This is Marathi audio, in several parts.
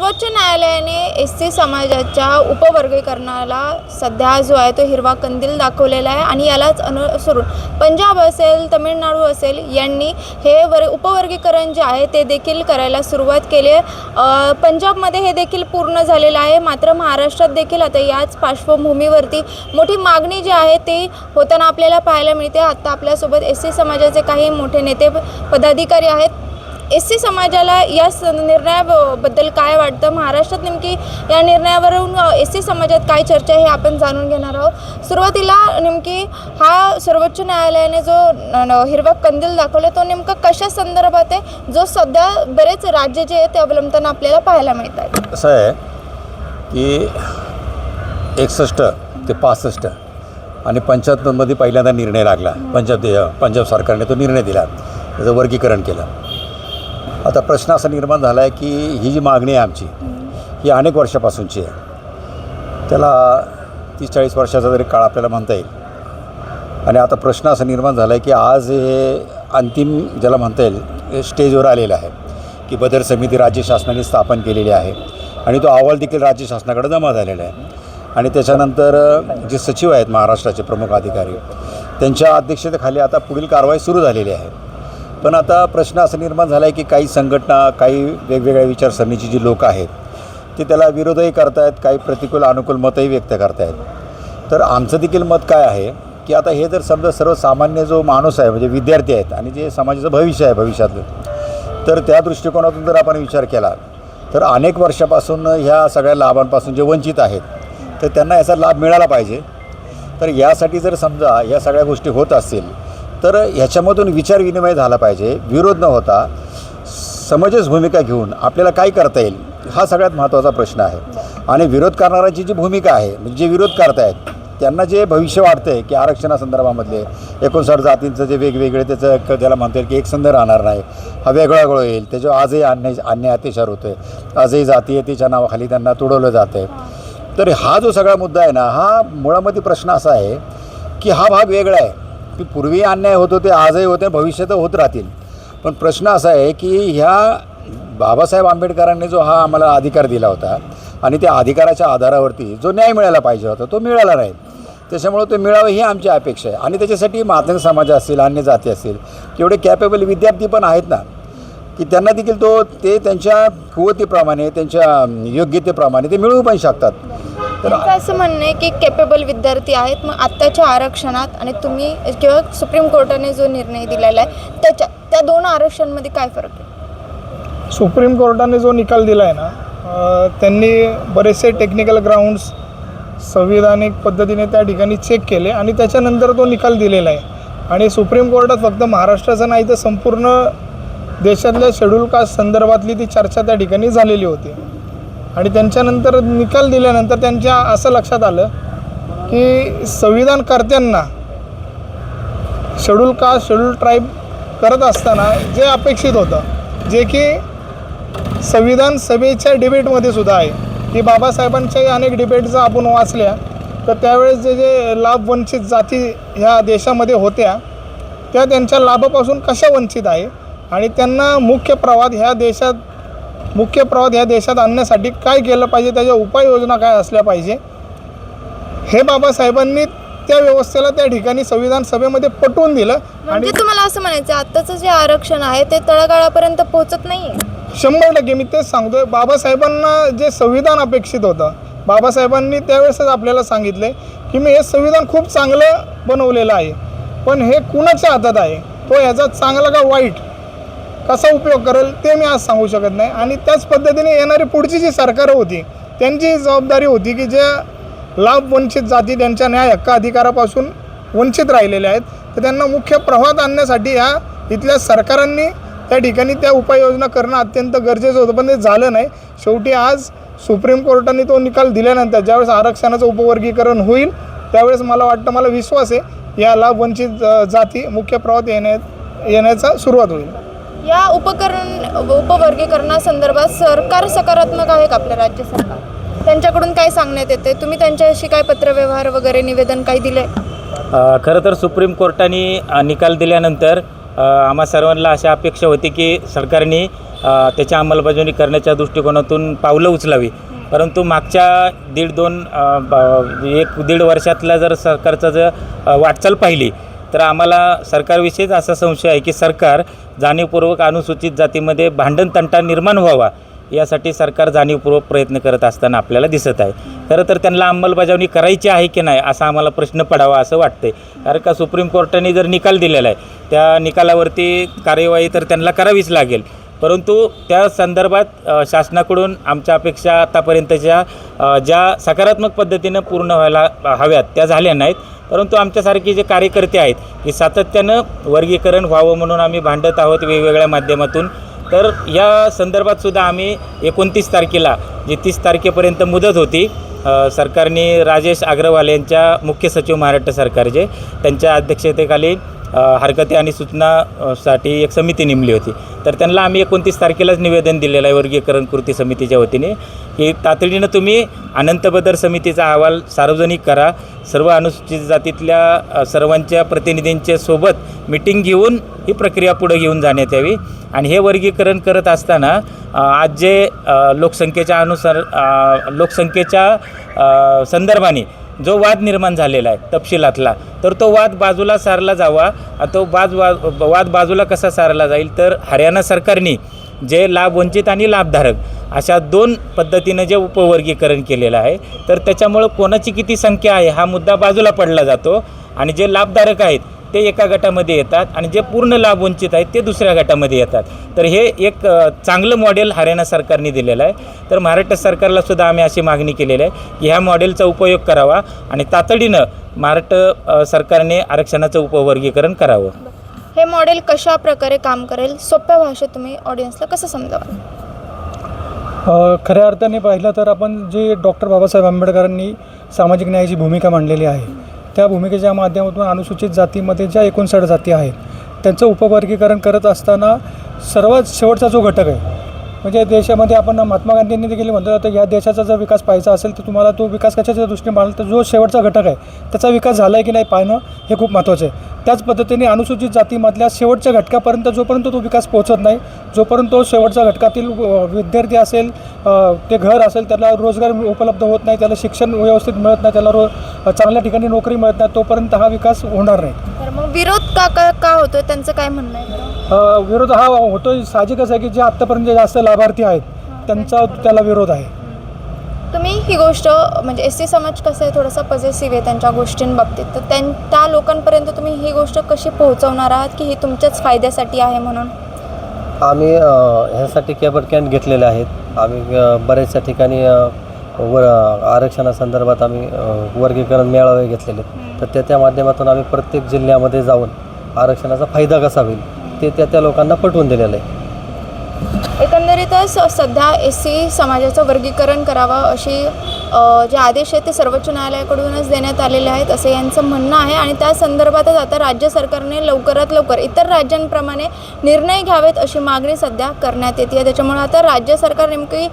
सर्वोच्च न्यायालयाने एससी समाजाच्या उपवर्गीकरणाला सध्या जो आहे तो हिरवा कंदील दाखवलेला आहे आणि यालाच अनुसरून पंजाब असेल, तमिळनाडू असेल यांनी हे उपवर्गीकरण जे आहे ते देखील करायला सुरुवात केली आहे। पंजाबमध्ये हे देखील पूर्ण झालेलं आहे, मात्र महाराष्ट्रात देखील आता याच पार्श्वभूमीवरती मोठी मागणी जी आहे ती होताना आपल्याला पाहायला मिळते। आता आपल्यासोबत एससी समाजाचे काही मोठे नेते पदाधिकारी आहेत। एससी समाजाला या निर्णयाबद्दल काय वाटतं, महाराष्ट्रात नेमकी या निर्णयावरून एससी समाजात काय चर्चा आहे हे आपण जाणून घेणार आहोत। सुरुवातीला नेमकी हा सर्वोच्च न्यायालयाने जो हिरवा कंदील दाखवला तो नेमका कशा संदर्भात आहे, जो सध्या बरेच राज्य जे आहेत ते अवलंबताना आपल्याला पाहायला मिळत आहे। असं आहे की 61 ते 65 आणि 75मध्ये पहिल्यांदा निर्णय लागला। पंजाब सरकारने तो निर्णय दिला, त्याचं वर्गीकरण केलं। आता प्रश्न असा निर्माण झाला आहे की ही जी मागणी आहे आमची ही अनेक वर्षापासूनची आहे, त्याला 30-40 वर्षाचा जरी काळ आपल्याला म्हणता येईल। आणि आता प्रश्न असा निर्माण झाला आहे की आज हे अंतिम ज्याला म्हणता येईल स्टेजवर आलेलं आहे की बदर समिती राज्य शासनाने स्थापन केलेली आहे आणि तो अहवाल देखील राज्य शासनाकडे जमा झालेला आहे। आणि त्याच्यानंतर जे सचिव आहेत महाराष्ट्राचे प्रमुख अधिकारी त्यांच्या अध्यक्षतेखाली आता पुढील कारवाई सुरू झालेली आहे। पण आता प्रश्न असा निर्माण झाला आहे की काही संघटना, काही वेगवेगळ्या विचारसरणीची जी लोक आहेत ते त्याला विरोधही करतायत, काही प्रतिकूल अनुकूल मतही व्यक्त करतायत। तर आमचं देखील मत काय आहे की आता हे जर समजा सर्वसामान्य जो माणूस आहे म्हणजे विद्यार्थी आहेत आणि जे समाजाचं भविष्य आहे भविष्यातलं, तर त्या दृष्टिकोनातून जर आपण विचार केला तर अनेक वर्षापासून ह्या सगळ्या लाभांपासून जे वंचित आहेत तर त्यांना याचा लाभ मिळाला पाहिजे। तर यासाठी जर समजा या सगळ्या गोष्टी होत असतील तर ह्याच्यामधून विचारविनिमय झाला पाहिजे, विरोध न होता समंजस भूमिका घेऊन आपल्याला काय करता येईल हा सगळ्यात महत्त्वाचा प्रश्न आहे। आणि विरोध करणाऱ्यांची जी भूमिका आहे म्हणजे जे विरोध करतायत त्यांना जे भविष्य वाटतं आहे की आरक्षणासंदर्भामधले 59 जातींचं जे वेगवेगळे त्याचं ज्याला म्हणता येईल की एकसंध राहणार नाही, हा वेगळा होईल, त्याच्यावर आजही अन्याय अत्याचार होतो आहे, आजही जातीयतेच्या नावाखाली त्यांना तुडवलं जातं आहे। तर हा जो सगळा मुद्दा आहे ना, हा मुळामध्ये प्रश्न असा आहे की हा भाग वेगळा आहे की पूर्वी अन्याय होत होते, आजही होते, भविष्यात होत राहतील। पण प्रश्न असा आहे की ह्या बाबासाहेब आंबेडकरांनी जो हा आम्हाला अधिकार दिला होता आणि त्या अधिकाराच्या आधारावरती जो न्याय मिळायला पाहिजे होता तो मिळाला नाही, त्याच्यामुळे तो मिळावं ही आमची अपेक्षा आहे। आणि त्याच्यासाठी मातंग समाज असतील, अन्य जाती असतील, एवढे कॅपेबल विद्यार्थी पण आहेत ना की त्यांना देखील ते त्यांच्या कुवतीप्रमाणे, त्यांच्या योग्यतेप्रमाणे ते मिळवू पण शकतात। तर असं म्हणणं आहे की कॅपेबल विद्यार्थी आहेत, मग आत्ताच्या आरक्षणात आणि तुम्ही किंवा सुप्रीम कोर्टाने जो निर्णय दिलेला आहे त्या दोन आरक्षणांमध्ये काय फरक आहे? सुप्रीम कोर्टाने जो निकाल दिला आहे ना, त्यांनी बरेचसे टेक्निकल ग्राउंड्स संविधानिक पद्धतीने त्या ठिकाणी चेक केले आणि त्याच्यानंतर तो निकाल दिलेला आहे। आणि सुप्रीम कोर्टात फक्त महाराष्ट्राचं नाही तर संपूर्ण देशातल्या शेड्यूल कास्ट संदर्भातली ती चर्चा त्या ठिकाणी झालेली होती। आणि त्यांच्यानंतर निकाल दिल्यानंतर त्यांच्या असं लक्षात आलं की संविधानकर्त्यांना शेड्यूल कास्ट, शेड्यूल ट्राईब करत असताना जे अपेक्षित होतं, जे की संविधान सभेच्या डिबेटमध्ये सुद्धा आहे की बाबासाहेबांच्या अनेक डिबेट्स आपण वाचल्या तर त्यावेळेस जे लाभ वंचित जाती ह्या देशामध्ये होत्या त्या त्यांच्या लाभापासून कशा वंचित आहे आणि त्यांना मुख्य प्रवाहात ह्या देशात आणण्यासाठी काय केलं पाहिजे, त्याच्या उपाययोजना काय असल्या पाहिजे, हे बाबासाहेबांनी त्या व्यवस्थेला त्या ठिकाणी संविधान सभेमध्ये पटवून दिलं। म्हणजे तुम्हाला असं म्हणायचं आत्ताचं जे आरक्षण आहे ते तळागाळापर्यंत पोहोचत नाही? 100% मी तेच सांगतोय। बाबासाहेबांना जे संविधान अपेक्षित होतं, बाबासाहेबांनी त्यावेळेसच आपल्याला सांगितले की मी हे संविधान खूप चांगलं बनवलेलं आहे, पण हे कुणाच्या हातात आहे, तो ह्याचा चांगला का वाईट कसा उपयोग करेल ते मी आज सांगू शकत नाही। आणि त्याच पद्धतीने येणारी पुढची जी सरकारं होती त्यांची जबाबदारी होती की ज्या लाभ वंचित जाती त्यांच्या न्याय हक्क अधिकारापासून वंचित राहिलेल्या आहेत तर त्यांना मुख्य प्रवाहात आणण्यासाठी ह्या इथल्या सरकारांनी त्या ठिकाणी त्या उपाययोजना करणं अत्यंत गरजेचं होतं, पण ते झालं नाही। शेवटी आज सुप्रीम कोर्टाने तो निकाल दिल्यानंतर ज्यावेळेस आरक्षणाचं उपवर्गीकरण होईल त्यावेळेस मला वाटतं, मला विश्वास आहे या लाभ वंचित जाती मुख्य प्रवाहात येण्याचा सुरुवात होईल। या उपवर्गीकरणासंदर्भात सरकार सकारात्मक आहे का? आपलं राज्य सरकार त्यांच्याकडून काय सांगण्यात येते? तुम्ही त्यांच्याशी काय पत्रव्यवहार वगैरे निवेदन काही दिले? खरं तर सुप्रीम कोर्टाने निकाल दिल्यानंतर आम्हा सर्वांना अशा अपेक्षा होती की सरकारने त्याच्या अंमलबजावणी करण्याच्या दृष्टिकोनातून पावलं उचलावी. परंतु मागच्या 1-1.5 वर्षातला जर सरकारचा जर वाटचाल पाहिली तर आम्हाला सरकारविषयीच असा संशय आहे की सरकार जाणीवपूर्वक अनुसूचित जातीमध्ये भांडणतंटा निर्माण व्हावा यासाठी सरकार जाणीवपूर्वक प्रयत्न करत असताना आपल्याला दिसत आहे. खरं तर त्यांना अंमलबजावणी करायची आहे की नाही असा आम्हाला प्रश्न पडावा असं वाटते. कारण का सुप्रीम कोर्टाने जर निकाल दिलेला आहे त्या निकालावरती कार्यवाही तर त्यांना करावीच लागेल. परंतु त्या संदर्भात शासनाकडून आमच्या अपेक्षा आतापर्यंतच्या ज्या सकारात्मक पद्धतीनं पूर्ण व्हायला हव्यात त्या झाल्या नाहीत. परंतु आमच्यासारखे जे कार्यकर्ते आहेत की सातत्यानं वर्गीकरण व्हावं म्हणून आम्ही भांडत आहोत वेगवेगळ्या माध्यमातून. तर या संदर्भातसुद्धा आम्ही 29 तारखेला जी 30 तारखेपर्यंत मुदत होती सरकारने राजेश अग्रवाल यांच्या मुख्य सचिव महाराष्ट्र सरकारचे त्यांच्या अध्यक्षतेखाली हरकती आणि सूचनासाठी एक समिती नेमली होती. तर त्यांना आम्ही 29 तारखेलाच निवेदन दिलेलं आहे वर्गीकरण कृती समितीच्या वतीने की तातडीनं तुम्ही अनंत बदर समितीचा अहवाल सार्वजनिक करा. सर्व अनुसूचित जातीतल्या सर्वांच्या प्रतिनिधींच्या सोबत मिटिंग घेऊन ही प्रक्रिया पुढे घेऊन जाण्यात यावी. आणि हे वर्गीकरण करत असताना आज जे लोकसंख्येच्या संदर्भाने जो वाद निर्माण झालेला आहे तपशिलातला तर तो वाद बाजूला सारला जावा. आणि तो वाद बाजूला कसा सारला जाईल तर हरियाणा सरकारने जे लाभवंचित आणि लाभधारक अशा 2 पद्धतीनं जे उपवर्गीकरण केलेलं आहे तर त्याच्यामुळं कोणाची किती संख्या आहे हा मुद्दा बाजूला पडला जातो. आणि जे लाभधारक आहेत ते एका गटामध्ये येतात आणि जे पूर्ण लाभवंचित आहेत ते दुसऱ्या गटामध्ये येतात. तर हे एक चांगलं मॉडेल हरियाणा सरकारने दिलेलं आहे. तर महाराष्ट्र सरकारलासुद्धा आम्ही अशी मागणी केलेली आहे की ह्या मॉडेलचा उपयोग करावा आणि तातडीनं महाराष्ट्र सरकारने आरक्षणाचं उपवर्गीकरण करावं. हे मॉडेल कशा प्रकारे काम करेल सोप्या भाषेत तुम्ही ऑडियन्सला कसं समजावाल? खऱ्या अर्थाने पाहिलं तर आपण जे डॉक्टर बाबासाहेब आंबेडकरांनी सामाजिक न्यायाची भूमिका मांडलेली आहे त्या भूमिकेच्या माध्यमातून अनुसूचित जातीमध्ये ज्या 59 जाती आहेत त्यांचं उपवर्गीकरण करत असताना सर्वात शेवटचा जो घटक आहे म्हणजे देशामध्ये आपण महात्मा गांधींनी देखील म्हणतो तर या देशाचा जर विकास पाहायचा असेल तर तुम्हाला तो विकास कशाच्या दृष्टीने पाहिला तर जो शेवटचा घटक आहे त्याचा विकास झाला आहे की नाही पाहणं हे खूप महत्त्वाचं आहे. त्याच पद्धतीने अनुसूचित जातीमधल्या शेवटच्या घटकापर्यंत जोपर्यंत तो विकास पोहोचत नाही जोपर्यंत तो शेवटच्या घटकातील विद्यार्थी असेल ते घर असेल त्याला रोजगार उपलब्ध होत नाही त्याला शिक्षण व्यवस्थित मिळत नाही त्याला चांगल्या ठिकाणी नोकरी मिळत नाही तोपर्यंत हा विकास होणार नाही. तर मग विरोध का होतो त्यांचं काय म्हणणं आहे? विरोध हा होतो साहजिकच आहे की जे आत्तापर्यंत जास्त लाभार्थी आहेत त्यांचा त्याला विरोध आहे. तुम्ही ही गोष्ट म्हणजे SC समाज कसं आहे थोडासा पॉझिटिव्ह आहे त्यांच्या गोष्टींबाबतीत तर त्या लोकांपर्यंत तुम्ही ही गोष्ट कशी पोहोचवणार आहात की ही तुमच्याच फायद्यासाठी आहे म्हणून? आम्ही ह्यासाठी केबल कॅम्प घेतलेले आहेत. आम्ही बऱ्याचशा ठिकाणी आरक्षणासंदर्भात आम्ही वर्गीकरण मेळावे घेतलेले तर त्या माध्यमातून आम्ही प्रत्येक जिल्ह्यामध्ये जाऊन आरक्षणाचा फायदा कसा होईल ते त्या लोकांना पटवून दिलेलं आहे. एकंदरीतच सध्या SC समाजाचं वर्गीकरण करावं अशी जे आदेश आहेत ते सर्वोच्च न्यायालयाकडूनच देण्यात आलेले आहेत असं यांचं म्हणणं आहे. आणि त्या संदर्भातच आता राज्य सरकारने लवकरात लवकर इतर राज्यांप्रमाणे निर्णय घ्यावेत अशी मागणी सध्या करण्यात येते. त्याच्यामुळे आता राज्य सरकार नेमकी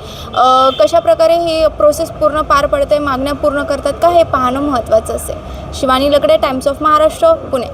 कशाप्रकारे ही प्रोसेस पूर्ण पार पडते मागण्या पूर्ण करतात का हे पाहणं महत्त्वाचं असेल. शिवानी लकडे, टाइम्स ऑफ महाराष्ट्र, पुणे.